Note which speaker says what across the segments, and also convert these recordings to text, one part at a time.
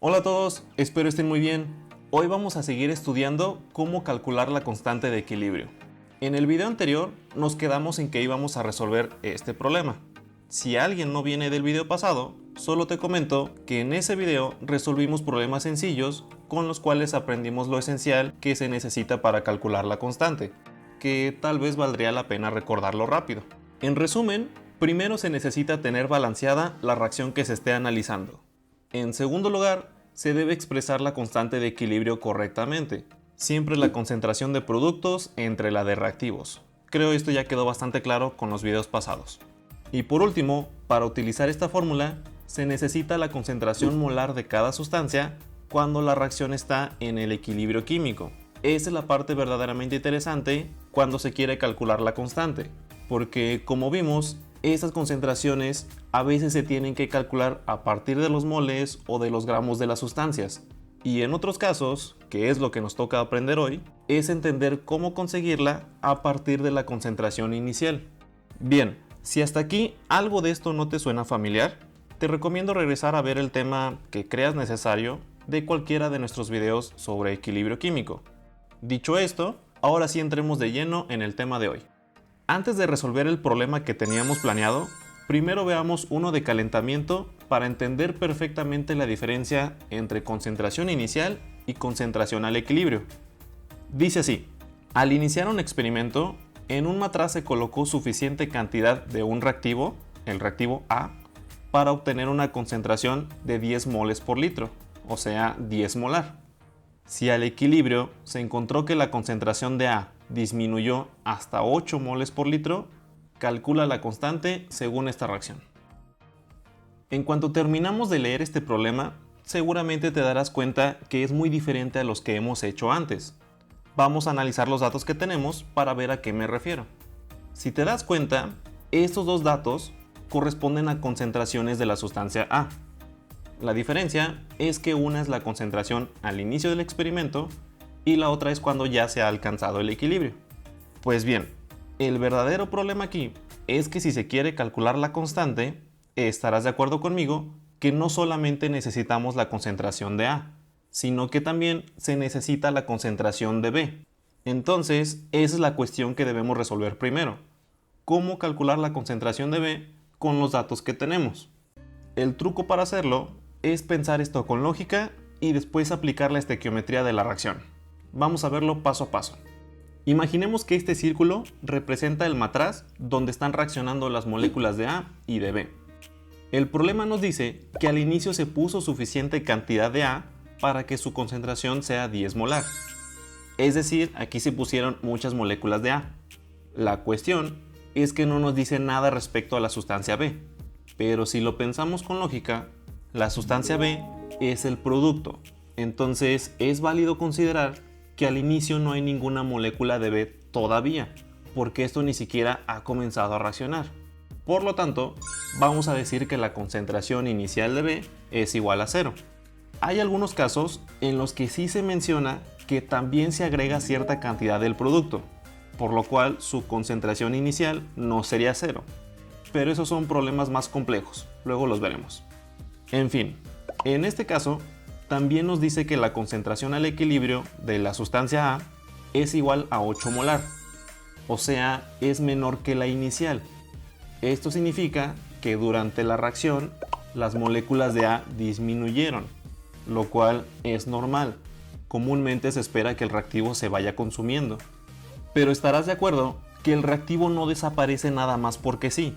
Speaker 1: Hola a todos, espero estén muy bien. Hoy vamos a seguir estudiando cómo calcular la constante de equilibrio. En el video anterior nos quedamos en que íbamos a resolver este problema. Si alguien no viene del video pasado, solo te comento que en ese video resolvimos problemas sencillos con los cuales aprendimos lo esencial que se necesita para calcular la constante, que tal vez valdría la pena recordarlo rápido. En resumen, primero se necesita tener balanceada la reacción que se esté analizando. En segundo lugar, se debe expresar la constante de equilibrio correctamente, siempre la concentración de productos entre la de reactivos. Creo esto ya quedó bastante claro con los videos pasados. Y por último, para utilizar esta fórmula, se necesita la concentración molar de cada sustancia cuando la reacción está en el equilibrio químico. Esa es la parte verdaderamente interesante cuando se quiere calcular la constante, porque como vimos, esas concentraciones a veces se tienen que calcular a partir de los moles o de los gramos de las sustancias. Y en otros casos, que es lo que nos toca aprender hoy, es entender cómo conseguirla a partir de la concentración inicial. Bien, si hasta aquí algo de esto no te suena familiar, te recomiendo regresar a ver el tema que creas necesario de cualquiera de nuestros videos sobre equilibrio químico. Dicho esto, ahora sí entremos de lleno en el tema de hoy. Antes de resolver el problema que teníamos planeado, primero veamos uno de calentamiento para entender perfectamente la diferencia entre concentración inicial y concentración al equilibrio. Dice así: al iniciar un experimento, en un matraz se colocó suficiente cantidad de un reactivo, el reactivo A, para obtener una concentración de 10 moles por litro, o sea, 10 molar. Si al equilibrio se encontró que la concentración de A disminuyó hasta 8 moles por litro, calcula la constante según esta reacción. En cuanto terminamos de leer este problema, seguramente te darás cuenta que es muy diferente a los que hemos hecho antes. Vamos a analizar los datos que tenemos para ver a qué me refiero. Si te das cuenta, estos dos datos corresponden a concentraciones de la sustancia A. La diferencia es que una es la concentración al inicio del experimento y la otra es cuando ya se ha alcanzado el equilibrio. Pues bien, el verdadero problema aquí es que si se quiere calcular la constante, estarás de acuerdo conmigo que no solamente necesitamos la concentración de A, sino que también se necesita la concentración de B. Entonces, esa es la cuestión que debemos resolver primero. ¿Cómo calcular la concentración de B con los datos que tenemos? El truco para hacerlo es pensar esto con lógica y después aplicar la estequiometría de la reacción. Vamos a verlo paso a paso. Imaginemos que este círculo representa el matraz donde están reaccionando las moléculas de A y de B. El problema nos dice que al inicio se puso suficiente cantidad de A para que su concentración sea 10 molar. Es decir, aquí se pusieron muchas moléculas de A. La cuestión es que no nos dice nada respecto a la sustancia B, pero si lo pensamos con lógica, la sustancia B es el producto. Entonces es válido considerar que al inicio no hay ninguna molécula de B todavía, porque esto ni siquiera ha comenzado a reaccionar. Por lo tanto, vamos a decir que la concentración inicial de B es igual a 0. Hay algunos casos en los que sí se menciona que también se agrega cierta cantidad del producto, por lo cual su concentración inicial no sería 0. Pero esos son problemas más complejos, luego los veremos. En fin, en este caso, también nos dice que la concentración al equilibrio de la sustancia A es igual a 8 molar, o sea, es menor que la inicial. Esto significa que durante la reacción las moléculas de A disminuyeron, lo cual es normal. Comúnmente se espera que el reactivo se vaya consumiendo. Pero estarás de acuerdo que el reactivo no desaparece nada más porque sí,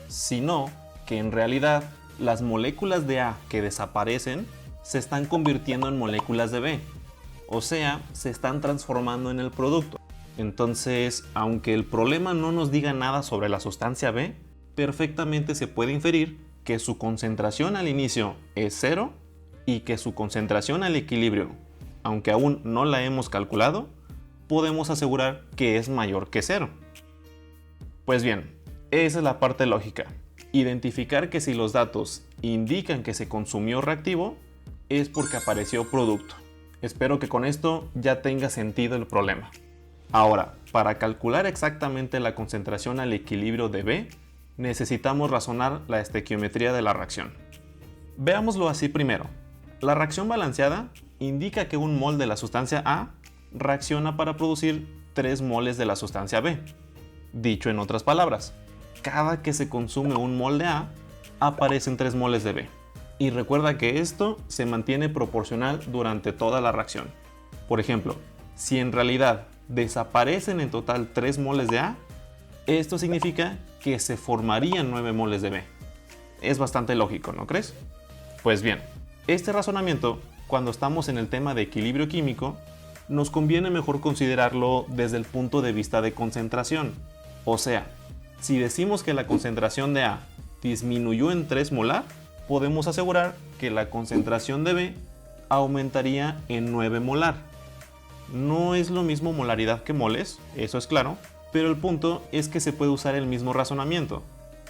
Speaker 1: sino que en realidad las moléculas de A que desaparecen se están convirtiendo en moléculas de B, o sea, se están transformando en el producto. Entonces, aunque el problema no nos diga nada sobre la sustancia B, perfectamente se puede inferir que su concentración al inicio es 0 y que su concentración al equilibrio, aunque aún no la hemos calculado, podemos asegurar que es mayor que 0. Pues bien, esa es la parte lógica. Identificar que si los datos indican que se consumió reactivo, es porque apareció producto. Espero que con esto ya tenga sentido el problema. Ahora, para calcular exactamente la concentración al equilibrio de B, necesitamos razonar la estequiometría de la reacción. Veámoslo así primero. La reacción balanceada indica que un mol de la sustancia A reacciona para producir 3 moles de la sustancia B. Dicho en otras palabras, cada que se consume un mol de A, aparecen 3 moles de B. Y recuerda que esto se mantiene proporcional durante toda la reacción. Por ejemplo, si en realidad desaparecen en total 3 moles de A, esto significa que se formarían 9 moles de B. Es bastante lógico, ¿no crees? Pues bien, este razonamiento, cuando estamos en el tema de equilibrio químico, nos conviene mejor considerarlo desde el punto de vista de concentración. O sea, si decimos que la concentración de A disminuyó en 3 molar, podemos asegurar que la concentración de B aumentaría en 9 molar. No es lo mismo molaridad que moles, eso es claro, pero el punto es que se puede usar el mismo razonamiento.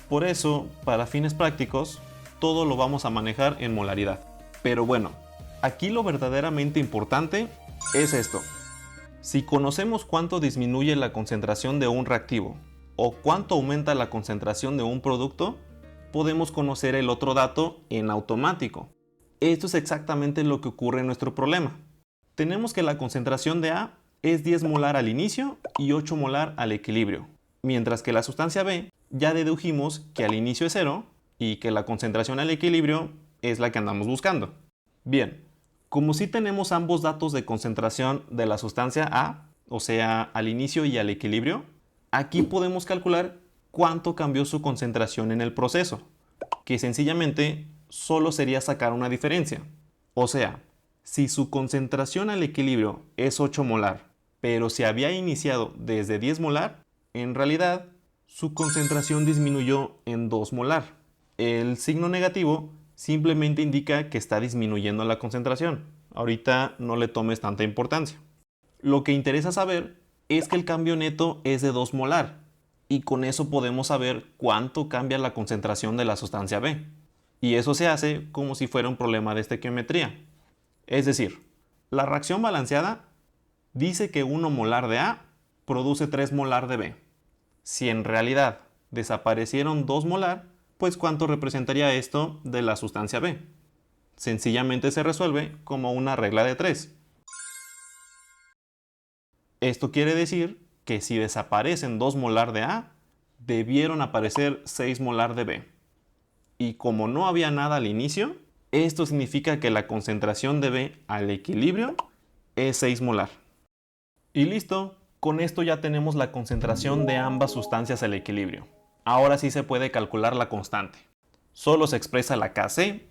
Speaker 1: Por eso, para fines prácticos, todo lo vamos a manejar en molaridad. Pero bueno, aquí lo verdaderamente importante es esto. Si conocemos cuánto disminuye la concentración de un reactivo o cuánto aumenta la concentración de un producto, podemos conocer el otro dato en automático. Esto es exactamente lo que ocurre en nuestro problema. Tenemos que la concentración de A es 10 molar al inicio y 8 molar al equilibrio, mientras que la sustancia B ya dedujimos que al inicio es 0 y que la concentración al equilibrio es la que andamos buscando. Bien, como si tenemos ambos datos de concentración de la sustancia A, o sea, al inicio y al equilibrio, aquí podemos calcular cuánto cambió su concentración en el proceso, que sencillamente solo sería sacar una diferencia. O sea, si su concentración al equilibrio es 8 molar, pero se había iniciado desde 10 molar, en realidad su concentración disminuyó en 2 molar. El signo negativo simplemente indica que está disminuyendo la concentración. Ahorita no le tomes tanta importancia. Lo que interesa saber es que el cambio neto es de 2 molar, y con eso podemos saber cuánto cambia la concentración de la sustancia B. Y eso se hace como si fuera un problema de estequiometría. Es decir, la reacción balanceada dice que 1 molar de A produce 3 molar de B. Si en realidad desaparecieron 2 molar, pues ¿cuánto representaría esto de la sustancia B? Sencillamente se resuelve como una regla de 3. Esto quiere decir que si desaparecen 2 molar de A, debieron aparecer 6 molar de B. Y como no había nada al inicio, esto significa que la concentración de B al equilibrio es 6 molar. Y listo, con esto ya tenemos la concentración de ambas sustancias al equilibrio. Ahora sí se puede calcular la constante. Solo se expresa la Kc,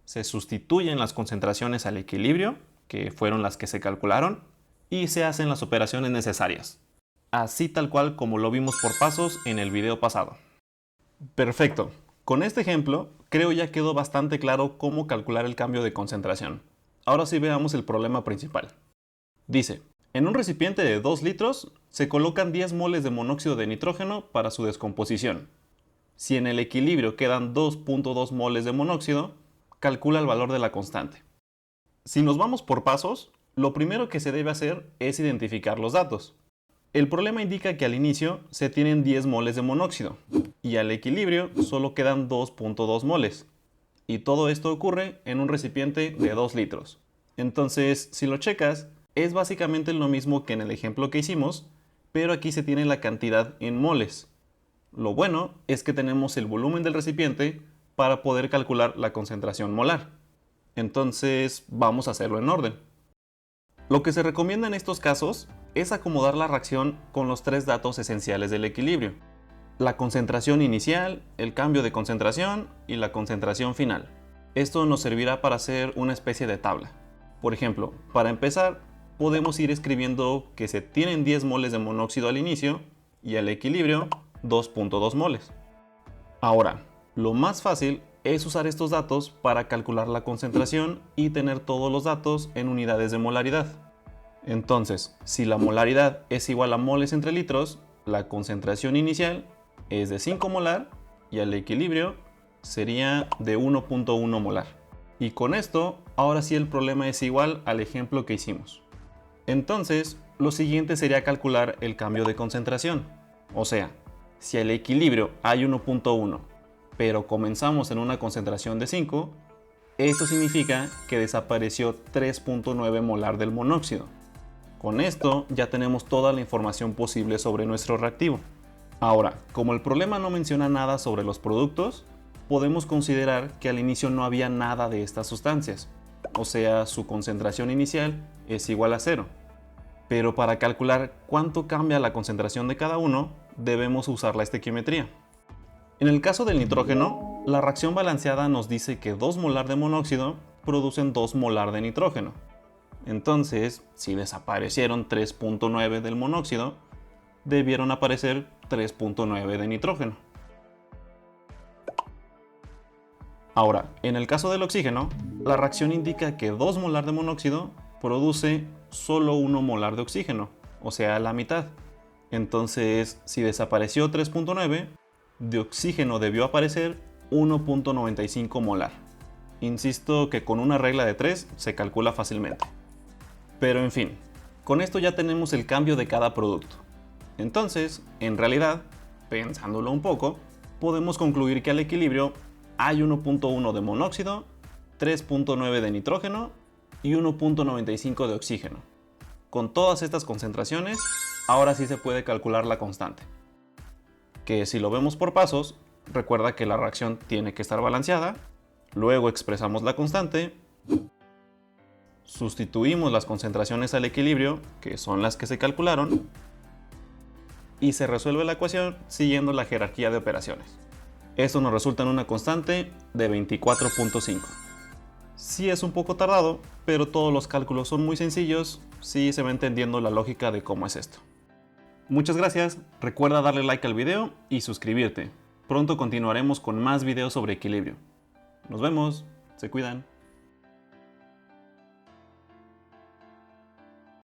Speaker 1: se sustituyen las concentraciones al equilibrio, que fueron las que se calcularon, y se hacen las operaciones necesarias. Así tal cual como lo vimos por pasos en el video pasado. Perfecto. Con este ejemplo, creo ya quedó bastante claro cómo calcular el cambio de concentración. Ahora sí veamos el problema principal. Dice, en un recipiente de 2 litros se colocan 10 moles de monóxido de nitrógeno para su descomposición. Si en el equilibrio quedan 2.2 moles de monóxido, calcula el valor de la constante. Si nos vamos por pasos, lo primero que se debe hacer es identificar los datos. El problema indica que al inicio se tienen 10 moles de monóxido y al equilibrio solo quedan 2.2 moles. Y todo esto ocurre en un recipiente de 2 litros. Entonces, si lo checas, es básicamente lo mismo que en el ejemplo que hicimos, pero aquí se tiene la cantidad en moles. Lo bueno es que tenemos el volumen del recipiente para poder calcular la concentración molar. Entonces, vamos a hacerlo en orden. Lo que se recomienda en estos casos es acomodar la reacción con los 3 datos esenciales del equilibrio: la concentración inicial, el cambio de concentración y la concentración final. Esto nos servirá para hacer una especie de tabla. Por ejemplo, para empezar, podemos ir escribiendo que se tienen 10 moles de monóxido al inicio y al equilibrio 2.2 moles. Ahora, lo más fácil es usar estos datos para calcular la concentración y tener todos los datos en unidades de molaridad. Entonces, si la molaridad es igual a moles entre litros, la concentración inicial es de 5 molar y al equilibrio sería de 1.1 molar. Y con esto, ahora sí el problema es igual al ejemplo que hicimos. Entonces, lo siguiente sería calcular el cambio de concentración. O sea, si al equilibrio hay 1.1, pero comenzamos en una concentración de 5, Esto significa que desapareció 3.9 molar del monóxido. Con esto ya tenemos toda la información posible sobre nuestro reactivo. Ahora, como el problema no menciona nada sobre los productos, podemos considerar que al inicio no había nada de estas sustancias, o sea, su concentración inicial es igual a 0. Pero para calcular cuánto cambia la concentración de cada uno, debemos usar la estequiometría. En el caso del nitrógeno, la reacción balanceada nos dice que 2 molar de monóxido producen 2 molar de nitrógeno. Entonces, si desaparecieron 3.9 del monóxido, debieron aparecer 3.9 de nitrógeno. Ahora, en el caso del oxígeno, la reacción indica que 2 molar de monóxido produce solo 1 molar de oxígeno, o sea, la mitad. Entonces, si desapareció 3.9, de oxígeno debió aparecer 1.95 molar. Insisto que con una regla de 3 se calcula fácilmente. Pero en fin, con esto ya tenemos el cambio de cada producto. Entonces, en realidad, pensándolo un poco, podemos concluir que al equilibrio hay 1.1 de monóxido, 3.9 de nitrógeno y 1.95 de oxígeno. Con todas estas concentraciones, ahora sí se puede calcular la constante. Que si lo vemos por pasos, recuerda que la reacción tiene que estar balanceada, luego expresamos la constante, sustituimos las concentraciones al equilibrio, que son las que se calcularon, y se resuelve la ecuación siguiendo la jerarquía de operaciones. Esto nos resulta en una constante de 24.5. Sí es un poco tardado, pero todos los cálculos son muy sencillos, sí se va entendiendo la lógica de cómo es esto. Muchas gracias, recuerda darle like al video y suscribirte. Pronto continuaremos con más videos sobre equilibrio. Nos vemos, se cuidan.